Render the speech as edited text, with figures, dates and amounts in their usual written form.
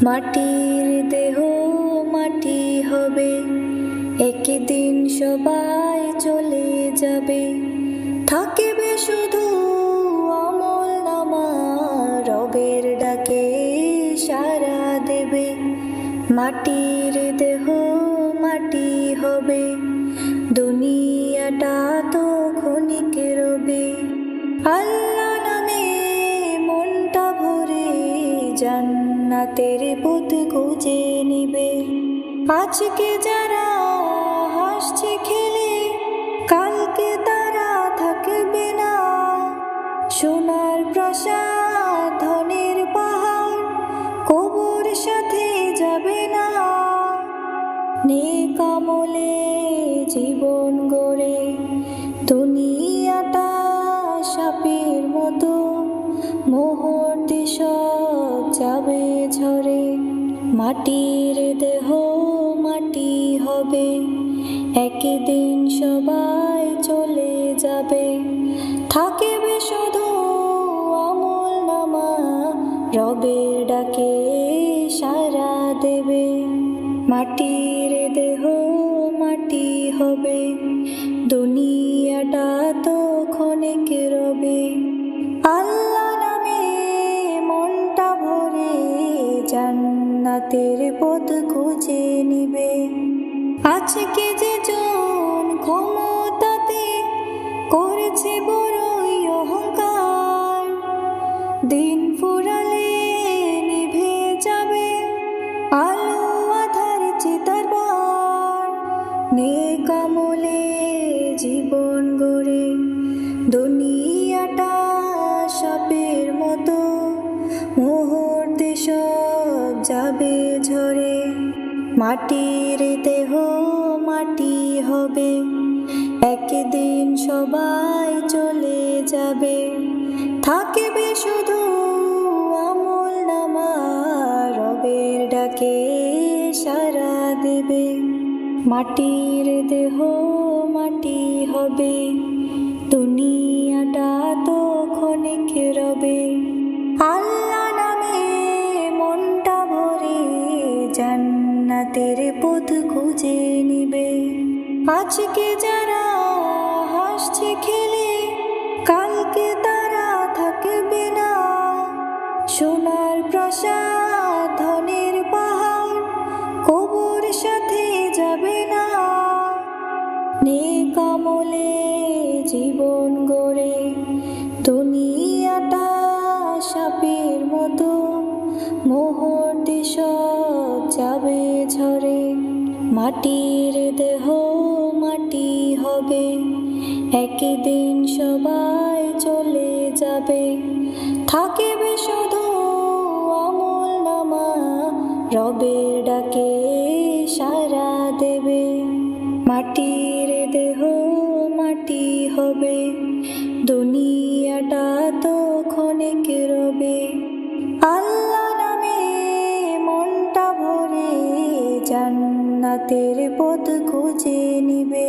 মাটির দেহ মাটি হবে, একদিন সবাই চলে যাবে। থাকিবে শুধু আমল নামা, রবের ডাকে সাড়া দেবে। মাটির দেহ মাটি হবে, দুনিয়াটা তো ক্ষণিক রবে। আল্লাহ নামে মনটা ভরে, জান্নাতের পথ খুঁজে নিবে। আজকে যারা হাসছে খেলে, কালকে তারা থাকবে না। সোনার প্রাসাদ ধনের পাহাড়, কবর সাথে যাবে না। নেক আমলে জীবন গড়ে, দুনিয়াটা সাপের মতো, মুহূর্তে সব যাবে ঝরে। মাটির দেহ মাটি হবে, একদিন সবাই চলে যাবে। থাকিবে শুধু আমল নামা, রবের ডাকে সাড়া দেবে। মাটির দেহ মাটি হবে, দুনিয়াটা তো ক্ষণিক রবে। আল্লাহ নামে মনটা ভরে, জান্নাতের পথ খুঁজে নিবে। আজকে যে জন ক্ষমতাতে করেছে বড়ই অহংকার, দিন ফুরালে নিভে যাবে আলো আধার চিতার বার। নেক আমলে জীবন গড়ে, দুনিয়াটা সাপের মতো, মুহূর্তে সব যাবে ঝরে। মাটির দেহ মাটি হবে, একদিন সবাই চলে যাবে। থাকিবে শুধু আমল নামা, রবের ডাকে সাড়া দেবে। মাটির দেহ মাটি হবে, দুনিয়াটা তো ক্ষণিক রবে। আল্লাহ নামে মনটা ভরে, জান্নাতের পথ খুঁজে নিবে। আজকে যারা হাসছে খেলে, কালকে তারা থাকবে না। সোনার প্রাসাদ ধনের পাহাড়, কবর সাথে যাবে না। নেক আমলে জীবন গড়ে, দুনিয়াটা সাপের মতো, মুহূর্তে সব যাবে ঝরে। মাটির দেহ মাটি হবে, একদিন সবাই চলে যাবে। থাকিবে শুধু আমল নামা, রবের ডাকে সাড়া দেবে। মাটির দেহ মাটি হবে, দুনিয়াটা তো ক্ষণিক রবে। আল্লাহ নামে মনটা ভরে, জান্নাতের পথ খুঁজে নিবে।